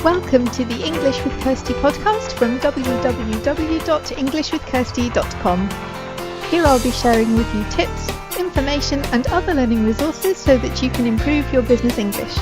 Welcome to the English with Kirsty podcast from www.englishwithkirsty.com. Here I'll be sharing with you tips, information and other learning resources so that you can improve your business English.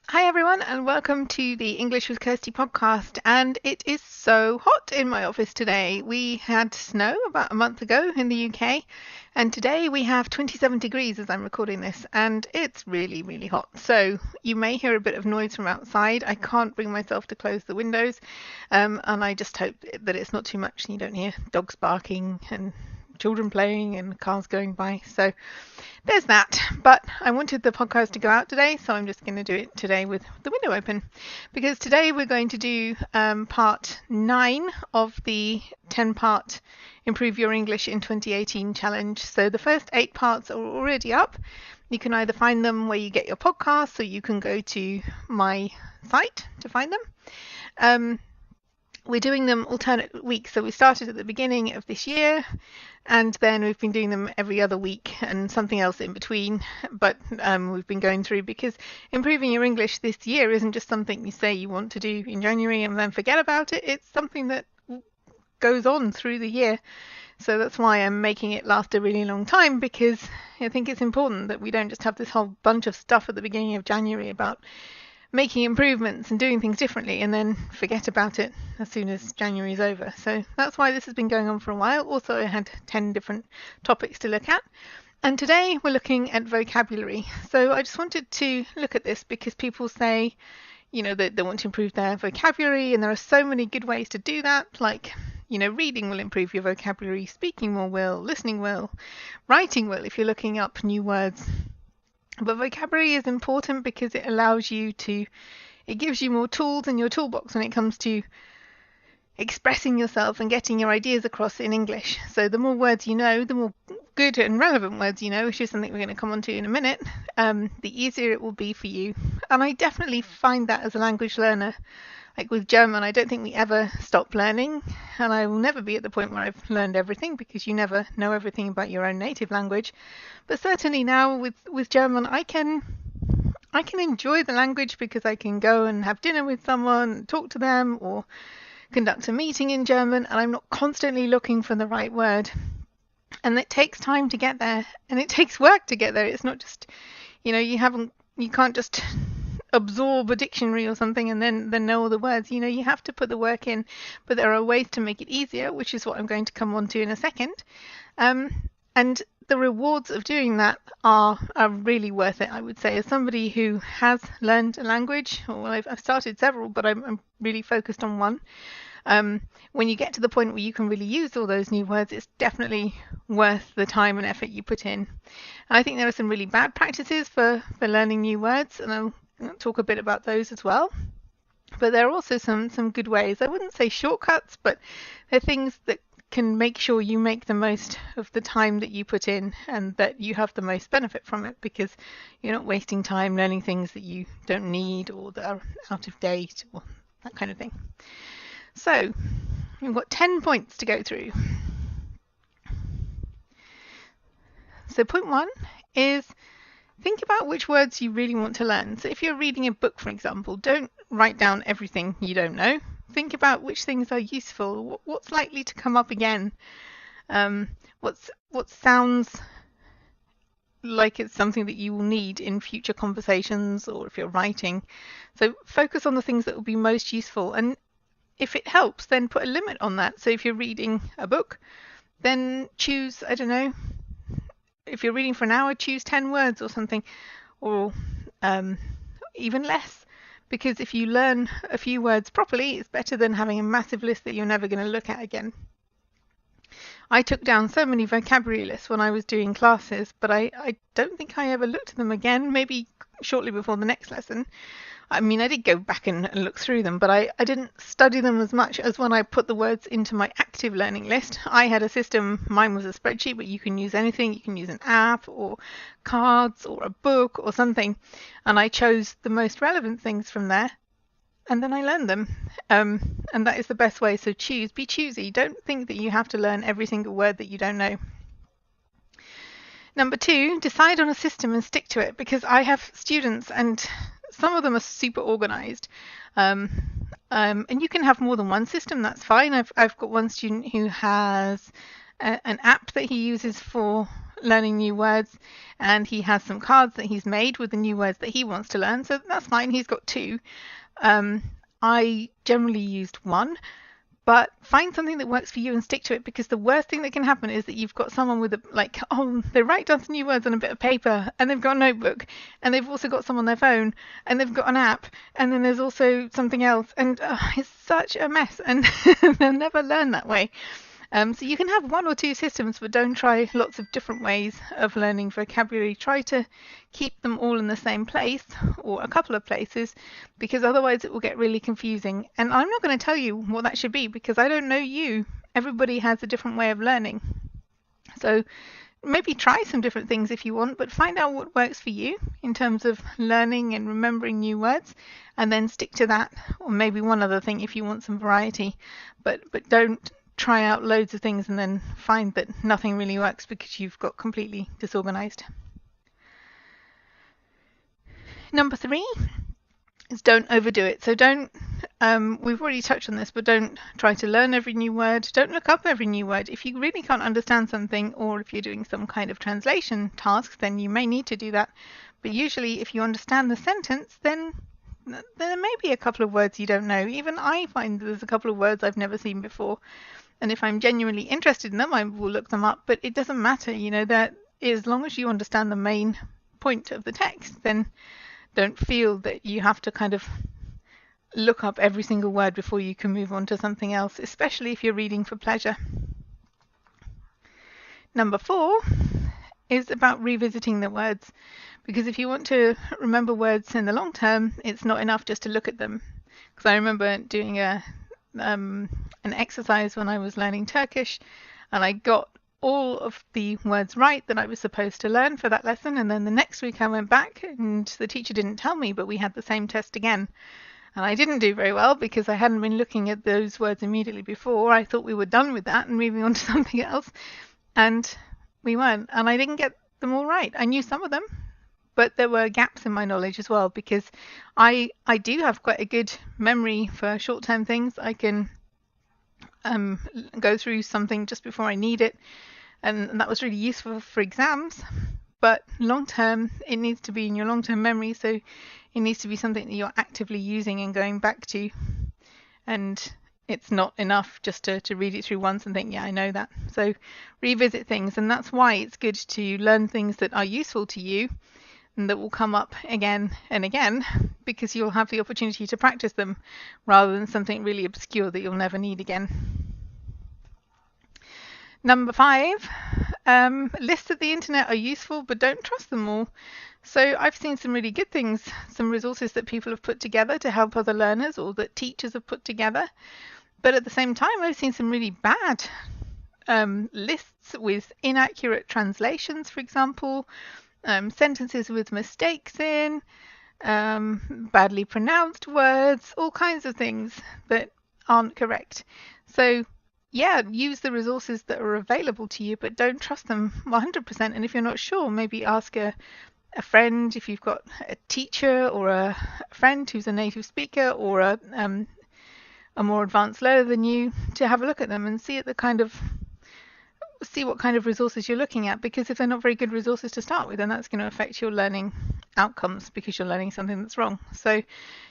Hi everyone and welcome to the English with Kirsty podcast, and it is so hot in my office today. We had snow about a month ago in the UK and today we have 27 degrees as I'm recording this, and it's really hot. So you may hear a bit of noise from outside. I can't bring myself to close the windows and I just hope that it's not too much and you don't hear dogs barking and children playing and cars going by. So there's that. But I wanted the podcast to go out today, so I'm just going to do it today with the window open, because today we're going to do part 9 of the 10-part Improve Your English in 2018 challenge. So the first 8 parts are already up. You can either find them where you get your podcasts, or you can go to my site to find them. We're doing them alternate weeks, so we started at the beginning of this year and then we've been doing them every other week and something else in between, but we've been going through, because improving your English this year isn't just something you say you want to do in January and then forget about it. It's something that goes on through the year, so that's why I'm making it last a really long time, because I think it's important that we don't just have this whole bunch of stuff at the beginning of January about making improvements and doing things differently and then forget about it as soon as January is over. So that's why this has been going on for a while. Also, I had 10 different topics to look at. And today we're looking at vocabulary. So I just wanted to look at this because people say, you know, that they want to improve their vocabulary, and there are so many good ways to do that. Like, you know, reading will improve your vocabulary, speaking more will, listening will, writing will if you're looking up new words. But vocabulary is important because it allows you to, it gives you more tools in your toolbox when it comes to expressing yourself and getting your ideas across in English. So the more words you know, the more good and relevant words you know, which is something we're going to come on to in a minute, the easier it will be for you. And I definitely find that as a language learner. Like with German, I don't think we ever stop learning, and I will never be at the point where I've learned everything, because you never know everything about your own native language. But certainly now with German, I can enjoy the language because I can go and have dinner with someone, talk to them, or conduct a meeting in German, and I'm not constantly looking for the right word. And it takes time to get there, and it takes work to get there. It's not just, you know, you can't just absorb a dictionary or something and then know all the words. You know, you have to put the work in, but there are ways to make it easier, which is what I'm going to come on to in a second. And the rewards of doing that are really worth it, I would say. As somebody who has learned a language, well, I've started several, but I'm really focused on one. When you get to the point where you can really use all those new words, it's definitely worth the time and effort you put in. And I think there are some really bad practices for learning new words, and I'll talk a bit about those as well. But there are also some good ways. I wouldn't say shortcuts, but they're things that can make sure you make the most of the time that you put in and that you have the most benefit from it, because you're not wasting time learning things that you don't need or that are out of date or that kind of thing. So we've got 10 points to go through. So point 1 is think about which words you really want to learn. So if you're reading a book, for example, don't write down everything you don't know. Think about which things are useful, what's likely to come up again, what sounds like it's something that you will need in future conversations or if you're writing. So focus on the things that will be most useful, and if it helps, then put a limit on that. So if you're reading a book, then choose, I don't know, if you're reading for an hour, choose 10 words or something, or even less, because if you learn a few words properly, it's better than having a massive list that you're never going to look at again. I took down so many vocabulary lists when I was doing classes, but I don't think I ever looked at them again, maybe shortly before the next lesson. I mean, I did go back and look through them, but I didn't study them as much as when I put the words into my active learning list. I had a system, mine was a spreadsheet, but you can use anything. You can use an app or cards or a book or something. And I chose the most relevant things from there and then I learn them. And that is the best way. So be choosy. Don't think that you have to learn every single word that you don't know. Number 2, decide on a system and stick to it, because I have students and some of them are super organized. And you can have more than one system, that's fine. I've got one student who has an app that he uses for learning new words, and he has some cards that he's made with the new words that he wants to learn, so that's fine. He's got 2. I generally used 1, but find something that works for you and stick to it, because the worst thing that can happen is that you've got someone with they write down some new words on a bit of paper, and they've got a notebook, and they've also got some on their phone, and they've got an app, and then there's also something else, and it's such a mess, and they'll never learn that way. So you can have 1 or 2 systems, but don't try lots of different ways of learning vocabulary. Try to keep them all in the same place or a couple of places, because otherwise it will get really confusing. And I'm not going to tell you what that should be, because I don't know you. Everybody has a different way of learning. So maybe try some different things if you want, but find out what works for you in terms of learning and remembering new words, and then stick to that, or maybe one other thing if you want some variety. But don't try out loads of things and then find that nothing really works because you've got completely disorganized. Number 3 is don't overdo it. So we've already touched on this, but don't try to learn every new word. Don't look up every new word. If you really can't understand something, or if you're doing some kind of translation task, then you may need to do that. But usually if you understand the sentence, then there may be a couple of words you don't know. Even I find there's a couple of words I've never seen before. And if I'm genuinely interested in them, I will look them up. But it doesn't matter, that as long as you understand the main point of the text, then don't feel that you have to kind of look up every single word before you can move on to something else, especially if you're reading for pleasure. Number 4 is about revisiting the words, because if you want to remember words in the long term, it's not enough just to look at them. Because I remember doing an exercise when I was learning Turkish, and I got all of the words right that I was supposed to learn for that lesson, and then the next week I went back and the teacher didn't tell me, but we had the same test again, and I didn't do very well because I hadn't been looking at those words immediately before. I thought we were done with that and moving on to something else, and we weren't, and I didn't get them all right. I knew some of them, but there were gaps in my knowledge as well, because I do have quite a good memory for short-term things. I can go through something just before I need it, and that was really useful for exams. But long-term, it needs to be in your long-term memory, so it needs to be something that you're actively using and going back to, and it's not enough just to read it through once and think, yeah, I know that. So revisit things, and that's why it's good to learn things that are useful to you and that will come up again and again, because you'll have the opportunity to practice them rather than something really obscure that you'll never need again. Number 5, lists of the internet are useful, but don't trust them all. So I've seen some really good things, some resources that people have put together to help other learners, or that teachers have put together. But at the same time, I've seen some really bad lists with inaccurate translations, for example, sentences with mistakes in, badly pronounced words, all kinds of things that aren't correct. So yeah, use the resources that are available to you, but don't trust them 100%. And if you're not sure, maybe ask a friend, if you've got a teacher or a friend who's a native speaker, or a more advanced learner than you, to have a look at them and see what kind of resources you're looking at, because if they're not very good resources to start with, then that's going to affect your learning outcomes, because you're learning something that's wrong. So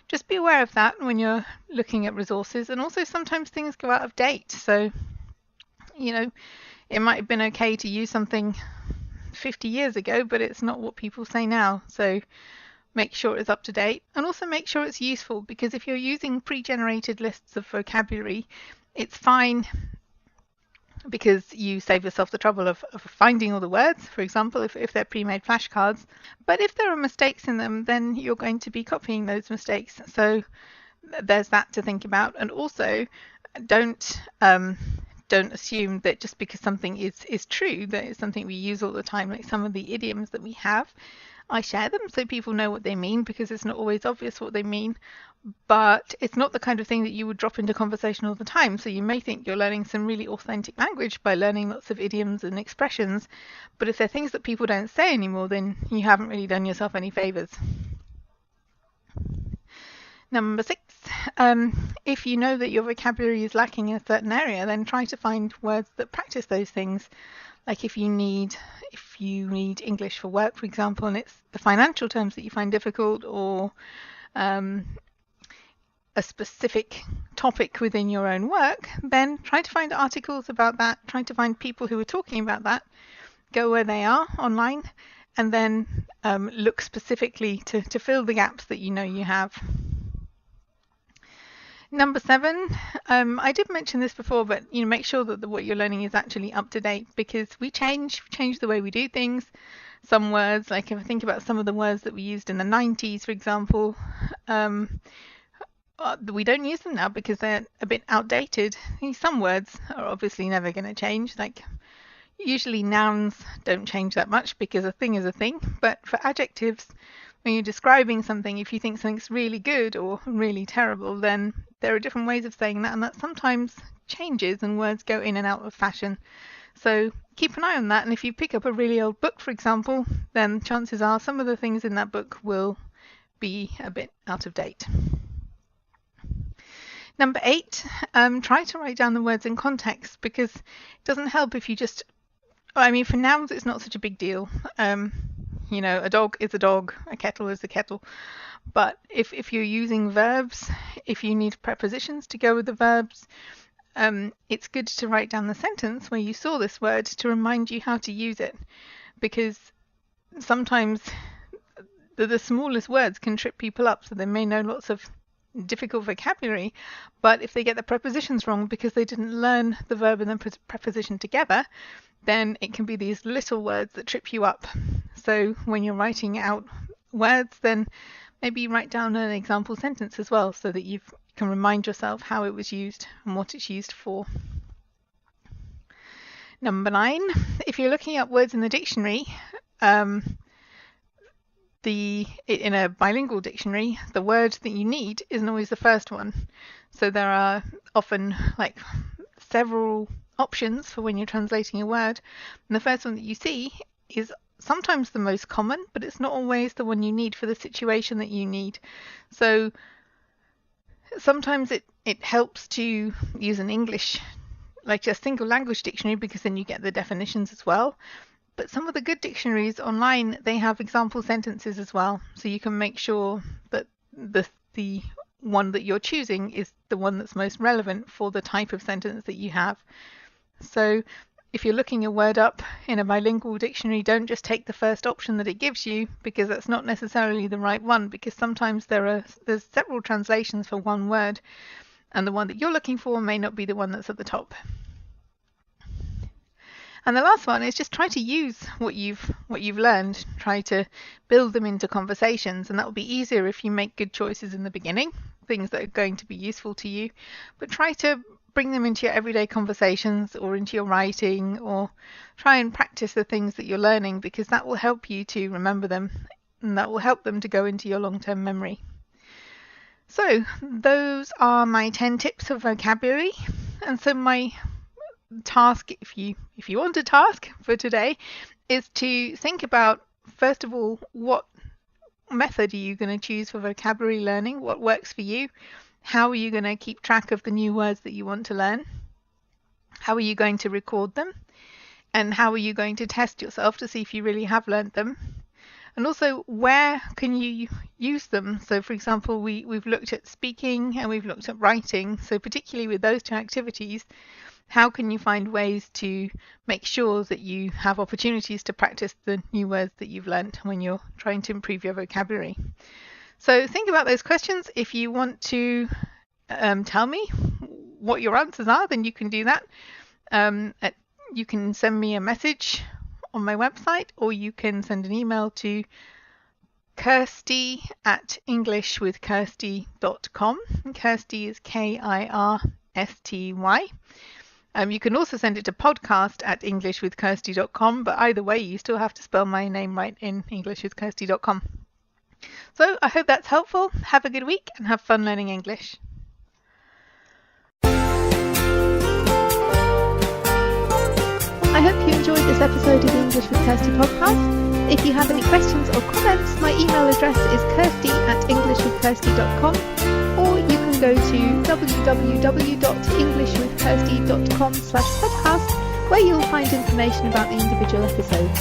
just be aware of that when you're looking at resources. And also sometimes things go out of date, so it might have been okay to use something 50 years ago, but it's not what people say now. So make sure it's up to date, and also make sure it's useful, because if you're using pre-generated lists of vocabulary, it's fine because you save yourself the trouble of finding all the words, for example, if they're pre-made flashcards. But if there are mistakes in them, then you're going to be copying those mistakes. So there's that to think about. And also don't assume that just because something is true, that it's something we use all the time, like some of the idioms that we have. I share them so people know what they mean, because it's not always obvious what they mean, but it's not the kind of thing that you would drop into conversation all the time. So you may think you're learning some really authentic language by learning lots of idioms and expressions, but if they're things that people don't say anymore, then you haven't really done yourself any favors. Number 6, if you know that your vocabulary is lacking in a certain area, then try to find words that practice those things. Like if you need English for work, for example, and it's the financial terms that you find difficult, or a specific topic within your own work, then try to find articles about that, try to find people who are talking about that, go where they are online, and then look specifically to fill the gaps that you know you have. Number 7, I did mention this before, but make sure that what you're learning is actually up to date, because we change the way we do things. Some words, like if I think about some of the words that we used in the 90s, for example, we don't use them now because they're a bit outdated. Some words are obviously never going to change, like usually nouns don't change that much because a thing is a thing, but for adjectives, when you're describing something, if you think something's really good or really terrible, then there are different ways of saying that, and that sometimes changes and words go in and out of fashion. So keep an eye on that, and if you pick up a really old book, for example, then chances are some of the things in that book will be a bit out of date. Number 8, try to write down the words in context, because it doesn't help if you just, for nouns it's not such a big deal. A dog is a dog, a kettle is a kettle. But if you're using verbs, if you need prepositions to go with the verbs, it's good to write down the sentence where you saw this word to remind you how to use it. Because sometimes the smallest words can trip people up, so they may know lots of difficult vocabulary, but if they get the prepositions wrong because they didn't learn the verb and the preposition together, then it can be these little words that trip you up. So when you're writing out words, then maybe write down an example sentence as well, so that you can remind yourself how it was used and what it's used for. Number 9, if you're looking up words in the dictionary, in a bilingual dictionary, the word that you need isn't always the first one. So there are often several options for when you're translating a word, and the first one that you see is sometimes the most common, but it's not always the one you need for the situation that you need. So sometimes it helps to use an English, like a single language dictionary, because then you get the definitions as well. But some of the good dictionaries online, they have example sentences as well, so you can make sure that the one that you're choosing is the one that's most relevant for the type of sentence that you have. So if you're looking a word up in a bilingual dictionary, don't just take the first option that it gives you, because that's not necessarily the right one, because sometimes there's several translations for one word, and the one that you're looking for may not be the one that's at the top. And the last one is just try to use what you've learned, try to build them into conversations, and that will be easier if you make good choices in the beginning, things that are going to be useful to you, but try to bring them into your everyday conversations or into your writing, or try and practice the things that you're learning, because that will help you to remember them, and that will help them to go into your long-term memory. So those are my 10 tips of vocabulary, and so my task, if you want a task for today, is to think about, first of all, what method are you going to choose for vocabulary learning, what works for you, how are you going to keep track of the new words that you want to learn, how are you going to record them, and how are you going to test yourself to see if you really have learned them, and also where can you use them. So for example, we've looked at speaking and we've looked at writing, so particularly with those two activities, how can you find ways to make sure that you have opportunities to practice the new words that you've learned when you're trying to improve your vocabulary? So think about those questions. If you want to tell me what your answers are, then you can do that. You can send me a message on my website, or you can send an email to kirsty@englishwithkirsty.com. Kirsty is Kirsty. You can also send it to podcast@englishwithkirsty.com, but either way, you still have to spell my name right in englishwithkirsty.com. So I hope that's helpful. Have a good week and have fun learning English. I hope you enjoyed this episode of the English with Kirsty podcast. If you have any questions or comments, my email address is kirsty@englishwithkirsty.com, or you can go to www.englishwithkirsty.com/podcast, where you'll find information about the individual episodes.